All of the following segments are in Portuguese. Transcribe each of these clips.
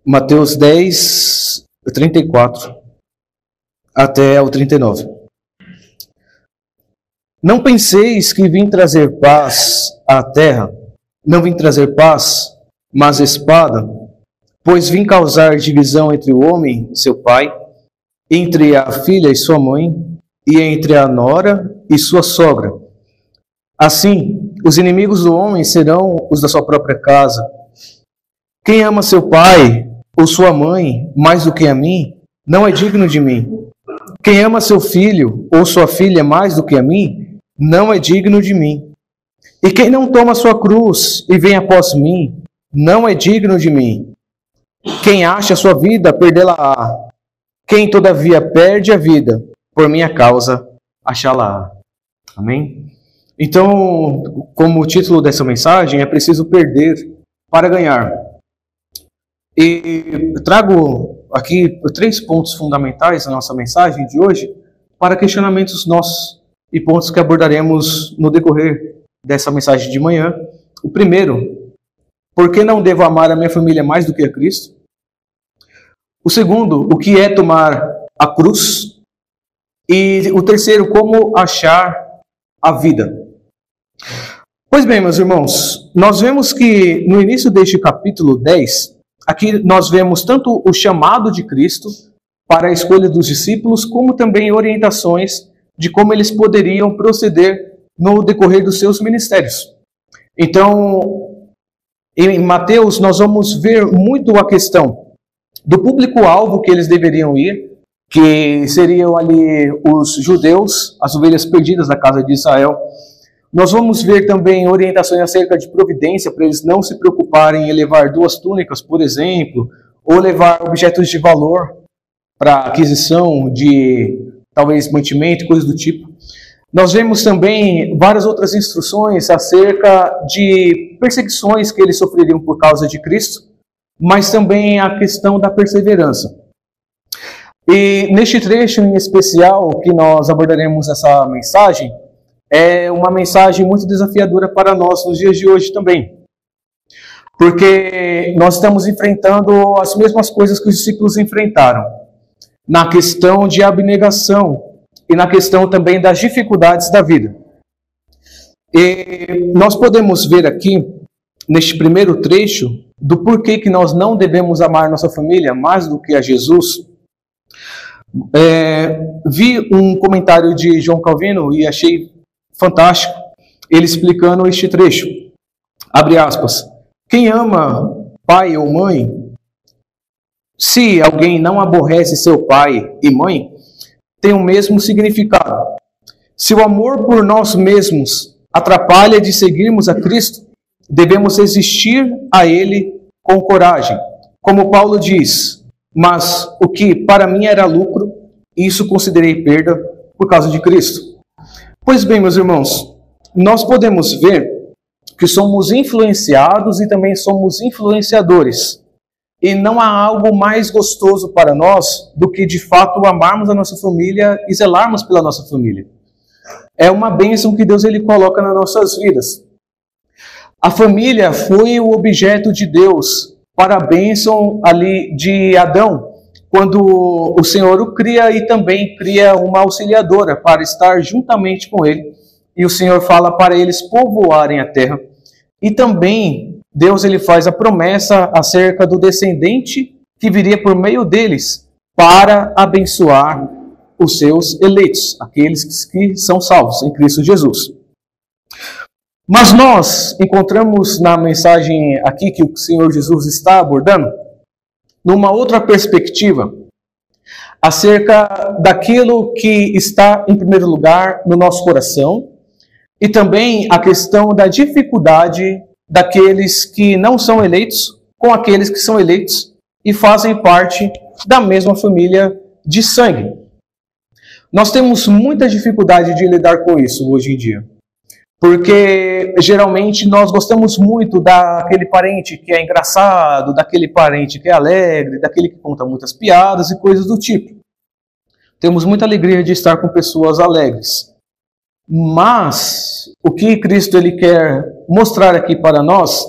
Mateus 10, 34 até o 39. Não penseis que vim trazer paz à terra. Não vim trazer paz, mas espada, pois vim causar divisão entre o homem e seu pai, entre a filha e sua mãe, e entre a nora e sua sogra. Assim, os inimigos do homem serão os da sua própria casa. Quem ama seu pai ou sua mãe mais do que a mim, não é digno de mim. Quem ama seu filho ou sua filha mais do que a mim, não é digno de mim. E quem não toma sua cruz e vem após mim, não é digno de mim. Quem acha sua vida, perdê-la-á. Quem, todavia, perde a vida, por minha causa, achá-la-á. Amém? Então, como o título dessa mensagem, é preciso perder para ganhar. E trago aqui 3 pontos fundamentais na nossa mensagem de hoje para questionamentos nossos e pontos que abordaremos no decorrer dessa mensagem de manhã. O primeiro, por que não devo amar a minha família mais do que a Cristo? O segundo, o que é tomar a cruz? E o terceiro, como achar a vida? Pois bem, meus irmãos, nós vemos que no início deste capítulo 10, aqui nós vemos tanto o chamado de Cristo para a escolha dos discípulos, como também orientações de como eles poderiam proceder no decorrer dos seus ministérios. Então, em Mateus, nós vamos ver muito a questão do público-alvo que eles deveriam ir, que seriam ali os judeus, as ovelhas perdidas da casa de Israel. Nós vamos ver também orientações acerca de providência, para eles não se preocuparem em levar 2 túnicas, por exemplo, ou levar objetos de valor para aquisição de, talvez, mantimento, coisas do tipo. Nós vemos também várias outras instruções acerca de perseguições que eles sofreriam por causa de Cristo, mas também a questão da perseverança. E neste trecho em especial que nós abordaremos essa mensagem, é uma mensagem muito desafiadora para nós nos dias de hoje também. Porque nós estamos enfrentando as mesmas coisas que os discípulos enfrentaram, na questão de abnegação e na questão também das dificuldades da vida. E nós podemos ver aqui, neste primeiro trecho, do porquê que nós não devemos amar nossa família mais do que a Jesus. Vi um comentário de João Calvino e achei fantástico, ele explicando este trecho. Abre aspas. Quem ama pai ou mãe, se alguém não aborrece seu pai e mãe, tem o mesmo significado. Se o amor por nós mesmos atrapalha de seguirmos a Cristo, devemos resistir a Ele com coragem. Como Paulo diz, mas o que para mim era lucro, isso considerei perda por causa de Cristo. Pois bem, meus irmãos, nós podemos ver que somos influenciados e também somos influenciadores. E não há algo mais gostoso para nós do que, de fato, amarmos a nossa família e zelarmos pela nossa família. É uma bênção que Deus ele coloca nas nossas vidas. A família foi o objeto de Deus para a bênção ali de Adão, quando o Senhor o cria e também cria uma auxiliadora para estar juntamente com ele. E o Senhor fala para eles povoarem a terra. E também Deus ele faz a promessa acerca do descendente que viria por meio deles para abençoar os seus eleitos, aqueles que são salvos em Cristo Jesus. Mas nós encontramos na mensagem aqui que o Senhor Jesus está abordando, numa outra perspectiva, acerca daquilo que está em primeiro lugar no nosso coração e também a questão da dificuldade daqueles que não são eleitos com aqueles que são eleitos e fazem parte da mesma família de sangue. Nós temos muita dificuldade de lidar com isso hoje em dia, porque geralmente nós gostamos muito daquele parente que é engraçado, daquele parente que é alegre, daquele que conta muitas piadas e coisas do tipo. Temos muita alegria de estar com pessoas alegres. Mas o que Cristo ele quer mostrar aqui para nós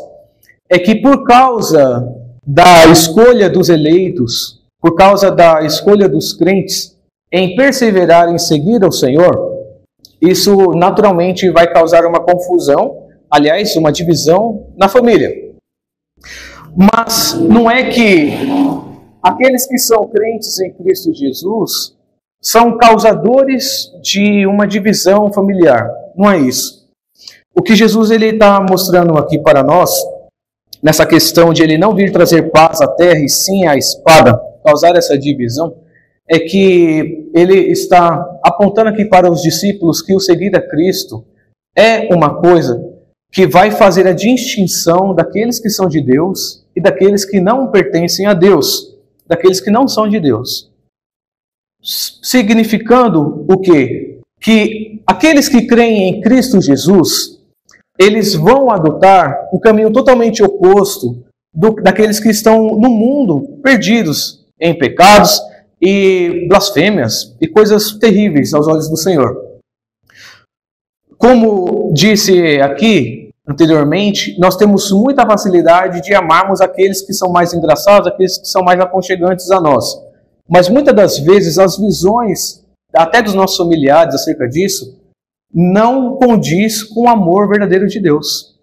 é que por causa da escolha dos eleitos, por causa da escolha dos crentes em perseverar em seguir ao Senhor, isso naturalmente vai causar uma confusão, aliás, uma divisão na família. Mas não é que aqueles que são crentes em Cristo Jesus são causadores de uma divisão familiar. Não é isso. O que Jesus está mostrando aqui para nós, nessa questão de ele não vir trazer paz à terra e sim a espada causar essa divisão, é que ele está apontando aqui para os discípulos que o seguir a Cristo é uma coisa que vai fazer a distinção daqueles que são de Deus e daqueles que não pertencem a Deus, daqueles que não são de Deus. Significando o quê? Que aqueles que creem em Cristo Jesus, eles vão adotar um caminho totalmente oposto daqueles que estão no mundo perdidos em pecados e blasfêmias e coisas terríveis aos olhos do Senhor. Como disse aqui anteriormente, nós temos muita facilidade de amarmos aqueles que são mais engraçados, aqueles que são mais aconchegantes a nós. Mas muitas das vezes as visões, até dos nossos familiares acerca disso, não condiz com o amor verdadeiro de Deus.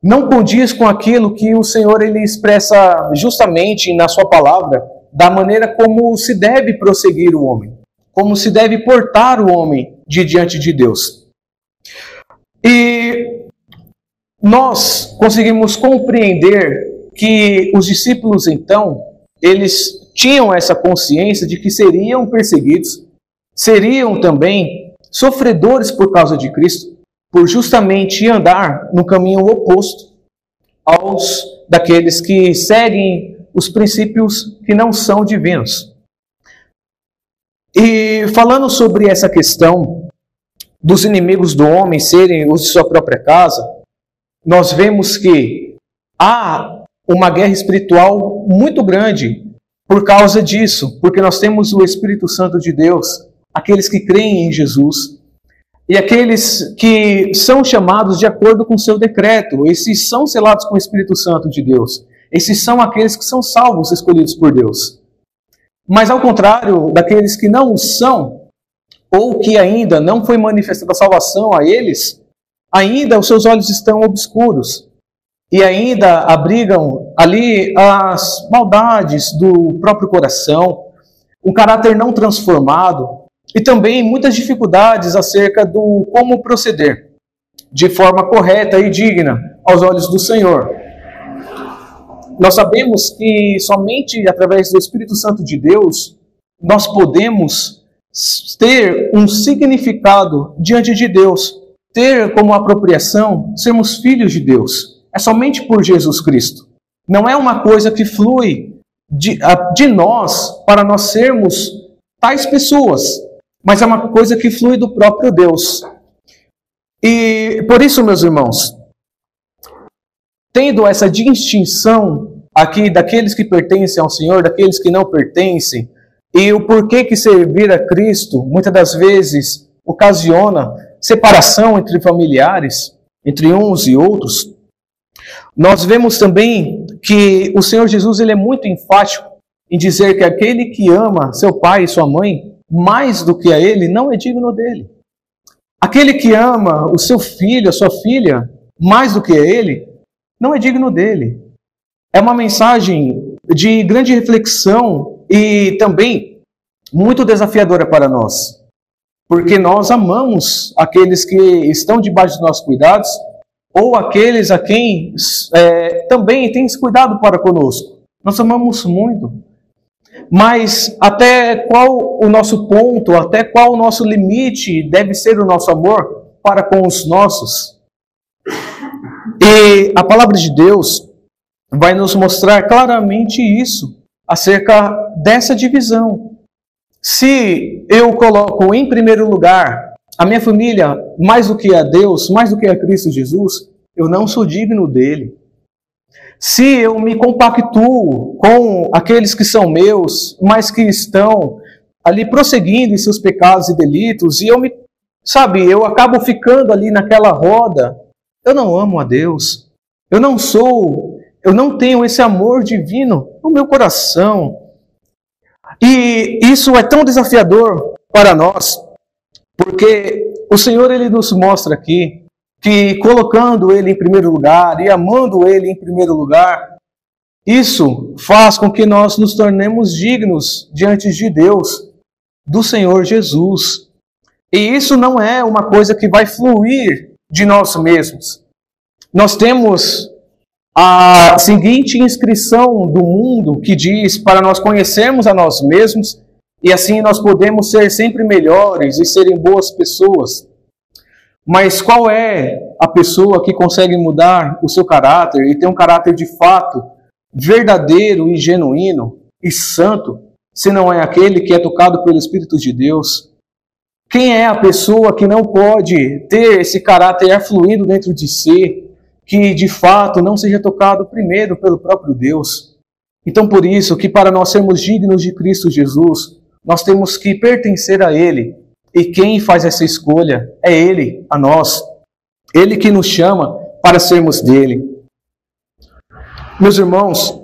Não condiz com aquilo que o Senhor ele expressa justamente na sua palavra, da maneira como se deve prosseguir o homem, como se deve portar o homem diante de Deus. E nós conseguimos compreender que os discípulos, então, eles tinham essa consciência de que seriam perseguidos, seriam também sofredores por causa de Cristo, por justamente andar no caminho oposto aos daqueles que seguem os princípios que não são divinos. E falando sobre essa questão dos inimigos do homem serem os de sua própria casa, nós vemos que há uma guerra espiritual muito grande por causa disso, porque nós temos o Espírito Santo de Deus, aqueles que creem em Jesus, e aqueles que são chamados de acordo com o seu decreto. Esses são selados com o Espírito Santo de Deus. Esses são aqueles que são salvos, escolhidos por Deus. Mas ao contrário daqueles que não são, ou que ainda não foi manifestada a salvação a eles, ainda os seus olhos estão obscuros. E ainda abrigam ali as maldades do próprio coração, um caráter não transformado, e também muitas dificuldades acerca do como proceder de forma correta e digna aos olhos do Senhor. Nós sabemos que somente através do Espírito Santo de Deus nós podemos ter um significado diante de Deus, ter como apropriação sermos filhos de Deus. É somente por Jesus Cristo. Não é uma coisa que flui de nós para nós sermos tais pessoas, mas é uma coisa que flui do próprio Deus. E por isso, meus irmãos, tendo essa distinção aqui daqueles que pertencem ao Senhor, daqueles que não pertencem, e o porquê que servir a Cristo, muitas das vezes, ocasiona separação entre familiares, entre uns e outros, nós vemos também que o Senhor Jesus ele é muito enfático em dizer que aquele que ama seu pai e sua mãe mais do que a ele não é digno dele. Aquele que ama o seu filho, a sua filha, mais do que a ele, não é digno dele. É uma mensagem de grande reflexão e também muito desafiadora para nós. Porque nós amamos aqueles que estão debaixo dos nossos cuidados ou aqueles a quem também tem esse cuidado para conosco. Nós amamos muito. Mas até qual o nosso ponto, até qual o nosso limite deve ser o nosso amor para com os nossos? E a palavra de Deus vai nos mostrar claramente isso, acerca dessa divisão. Se eu coloco em primeiro lugar a minha família mais do que a Deus, mais do que a Cristo Jesus, eu não sou digno dele. Se eu me compactuo com aqueles que são meus, mas que estão ali prosseguindo em seus pecados e delitos, e eu acabo ficando ali naquela roda, eu não amo a Deus. Eu não sou eu não tenho esse amor divino no meu coração. E isso é tão desafiador para nós, porque o Senhor ele nos mostra aqui que colocando Ele em primeiro lugar e amando Ele em primeiro lugar, isso faz com que nós nos tornemos dignos diante de Deus, do Senhor Jesus. E isso não é uma coisa que vai fluir de nós mesmos. Nós temos a seguinte inscrição do mundo que diz para nós conhecermos a nós mesmos e assim nós podemos ser sempre melhores e serem boas pessoas. Mas qual é a pessoa que consegue mudar o seu caráter e ter um caráter de fato verdadeiro e genuíno e santo, se não é aquele que é tocado pelo Espírito de Deus? Quem é a pessoa que não pode ter esse caráter fluindo dentro de si, que de fato não seja tocado primeiro pelo próprio Deus? Então por isso que para nós sermos dignos de Cristo Jesus, nós temos que pertencer a Ele. E quem faz essa escolha é Ele, a nós. Ele que nos chama para sermos dele. Meus irmãos,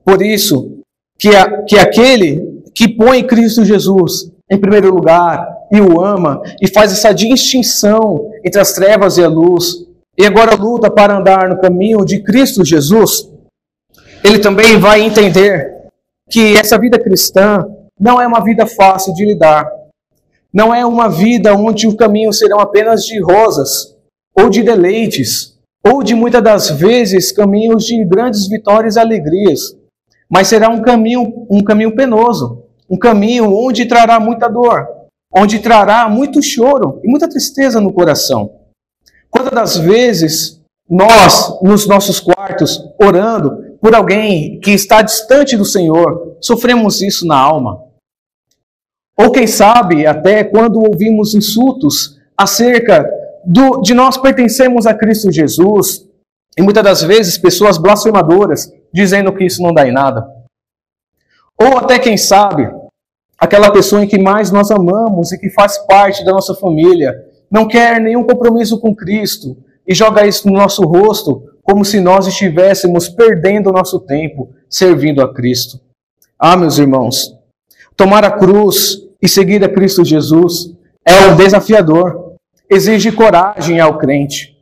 por isso que aquele que põe Cristo Jesus em primeiro lugar e o ama e faz essa distinção entre as trevas e a luz e agora luta para andar no caminho de Cristo Jesus, ele também vai entender que essa vida cristã não é uma vida fácil de lidar. Não é uma vida onde o caminho serão apenas de rosas, ou de deleites, ou de muitas das vezes caminhos de grandes vitórias e alegrias. Mas será um caminho penoso, um caminho onde trará muita dor, onde trará muito choro e muita tristeza no coração. Quantas das vezes nós, nos nossos quartos, orando por alguém que está distante do Senhor, sofremos isso na alma? Ou quem sabe, até quando ouvimos insultos acerca de nós pertencermos a Cristo Jesus, e muitas das vezes pessoas blasfemadoras, dizendo que isso não dá em nada. Ou até quem sabe, aquela pessoa em que mais nós amamos e que faz parte da nossa família, não quer nenhum compromisso com Cristo, e joga isso no nosso rosto, como se nós estivéssemos perdendo o nosso tempo servindo a Cristo. Ah, meus irmãos, tomar a cruz e seguir a Cristo Jesus é um desafiador. Exige coragem ao crente.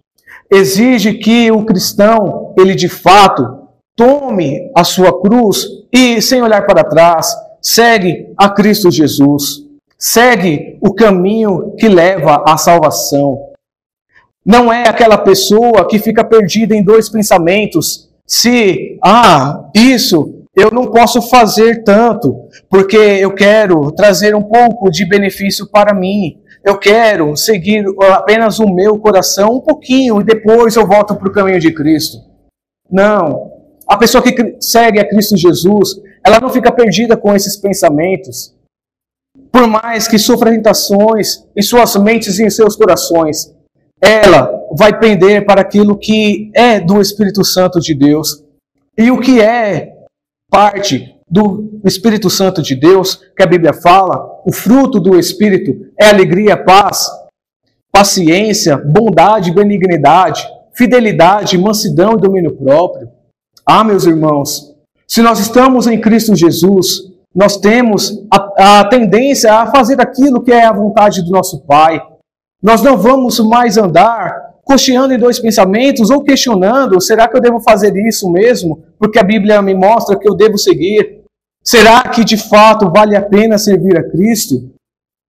Exige que o cristão, ele de fato, tome a sua cruz e, sem olhar para trás, segue a Cristo Jesus. Segue o caminho que leva à salvação. Não é aquela pessoa que fica perdida em dois pensamentos. Isso eu não posso fazer tanto, porque eu quero trazer um pouco de benefício para mim. Eu quero seguir apenas o meu coração um pouquinho e depois eu volto para o caminho de Cristo. Não. A pessoa que segue a Cristo Jesus, ela não fica perdida com esses pensamentos. Por mais que sofra tentações em suas mentes e em seus corações, ela vai pender para aquilo que é do Espírito Santo de Deus. E o que é parte do Espírito Santo de Deus, que a Bíblia fala, o fruto do Espírito é alegria, paz, paciência, bondade, benignidade, fidelidade, mansidão e domínio próprio. Ah, meus irmãos, se nós estamos em Cristo Jesus, nós temos a tendência a fazer aquilo que é a vontade do nosso Pai. Nós não vamos mais andar cocheando em dois pensamentos ou questionando, será que eu devo fazer isso mesmo? Porque a Bíblia me mostra que eu devo seguir. Será que de fato vale a pena servir a Cristo?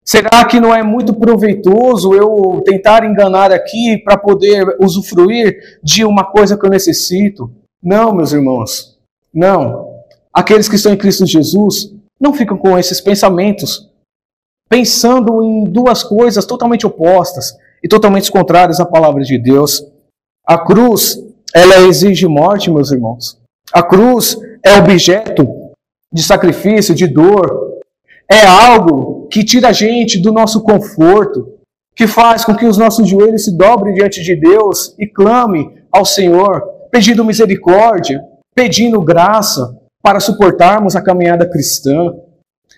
Será que não é muito proveitoso eu tentar enganar aqui para poder usufruir de uma coisa que eu necessito? Não, meus irmãos, não. Aqueles que estão em Cristo Jesus não ficam com esses pensamentos, pensando em duas coisas totalmente opostas e totalmente contrárias à palavra de Deus. A cruz, ela exige morte, meus irmãos. A cruz é objeto de sacrifício, de dor. É algo que tira a gente do nosso conforto, que faz com que os nossos joelhos se dobrem diante de Deus e clame ao Senhor, pedindo misericórdia, pedindo graça para suportarmos a caminhada cristã.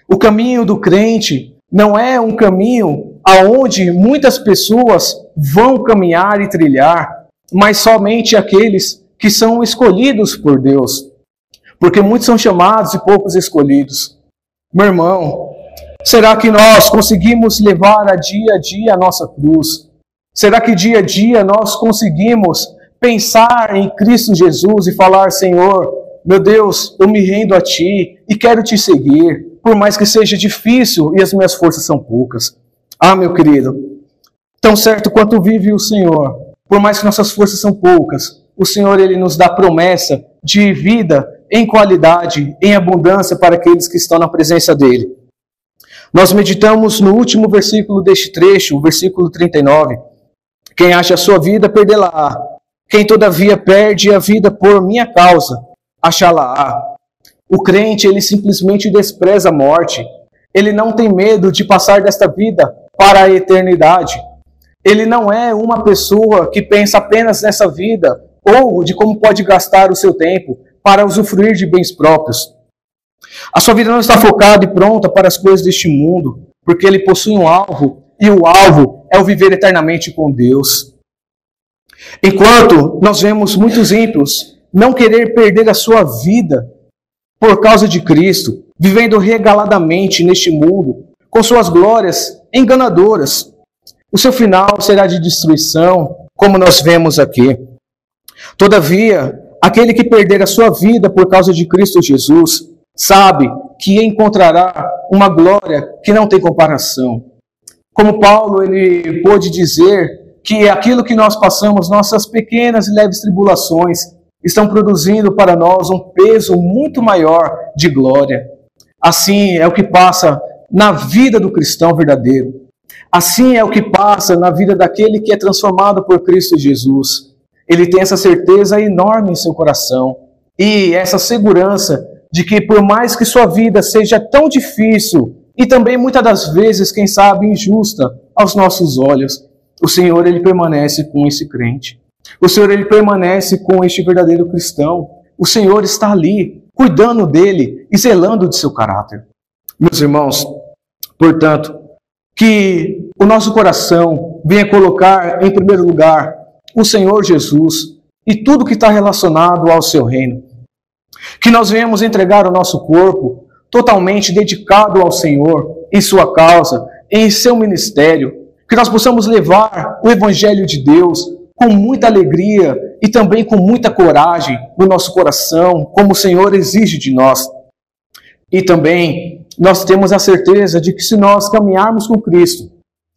O caminho do crente não é um caminho aonde muitas pessoas vão caminhar e trilhar, mas somente aqueles que são escolhidos por Deus, porque muitos são chamados e poucos escolhidos. Meu irmão, será que nós conseguimos levar a dia a nossa cruz? Será que dia a dia nós conseguimos pensar em Cristo Jesus e falar: Senhor, meu Deus, eu me rendo a Ti e quero Te seguir, por mais que seja difícil e as minhas forças são poucas? Ah, meu querido, tão certo quanto vive o Senhor, por mais que nossas forças são poucas, o Senhor, Ele nos dá promessa de vida em qualidade, em abundância para aqueles que estão na presença dEle. Nós meditamos no último versículo deste trecho, o versículo 39. Quem acha a sua vida, perdê-la-á. Quem todavia perde a vida por minha causa, achá-la-á. O crente, ele simplesmente despreza a morte. Ele não tem medo de passar desta vida para a eternidade. Ele não é uma pessoa que pensa apenas nessa vida ou de como pode gastar o seu tempo para usufruir de bens próprios. A sua vida não está focada e pronta para as coisas deste mundo, porque ele possui um alvo, e o alvo é o viver eternamente com Deus. Enquanto nós vemos muitos ímpios não querer perder a sua vida por causa de Cristo, vivendo regaladamente neste mundo, com suas glórias enganadoras, o seu final será de destruição, como nós vemos aqui. Todavia, aquele que perder a sua vida por causa de Cristo Jesus, sabe que encontrará uma glória que não tem comparação. Como Paulo, ele pôde dizer que aquilo que nós passamos, nossas pequenas e leves tribulações, estão produzindo para nós um peso muito maior de glória. Assim é o que passa na vida do cristão verdadeiro. Assim é o que passa na vida daquele que é transformado por Cristo Jesus. Ele tem essa certeza enorme em seu coração e essa segurança de que por mais que sua vida seja tão difícil e também muitas das vezes, quem sabe, injusta aos nossos olhos, o Senhor, Ele permanece com esse crente. O Senhor, Ele permanece com este verdadeiro cristão. O Senhor está ali, cuidando dele e zelando de seu caráter. Meus irmãos, portanto, que o nosso coração venha colocar em primeiro lugar o Senhor Jesus e tudo que está relacionado ao seu reino. Que nós venhamos entregar o nosso corpo totalmente dedicado ao Senhor, em sua causa, em seu ministério. Que nós possamos levar o Evangelho de Deus com muita alegria e também com muita coragem no nosso coração, como o Senhor exige de nós. E também nós temos a certeza de que se nós caminharmos com Cristo,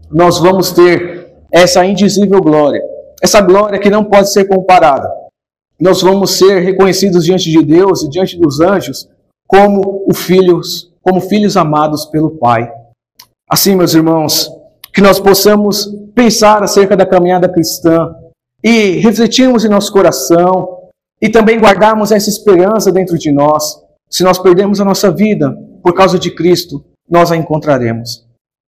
nós vamos ter essa indizível glória, essa glória que não pode ser comparada. Nós vamos ser reconhecidos diante de Deus e diante dos anjos como filhos amados pelo Pai. Assim, meus irmãos, que nós possamos pensar acerca da caminhada cristã e refletirmos em nosso coração e também guardarmos essa esperança dentro de nós. Se nós perdermos a nossa vida por causa de Cristo, nós a encontraremos.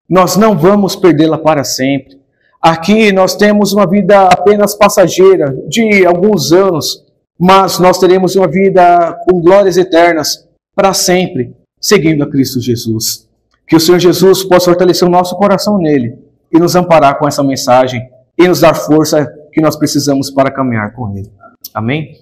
Nós não vamos perdê-la para sempre. Aqui nós temos uma vida apenas passageira, de alguns anos, mas nós teremos uma vida com glórias eternas para sempre, seguindo a Cristo Jesus. Que o Senhor Jesus possa fortalecer o nosso coração nele e nos amparar com essa mensagem e nos dar força que nós precisamos para caminhar com ele. Amém?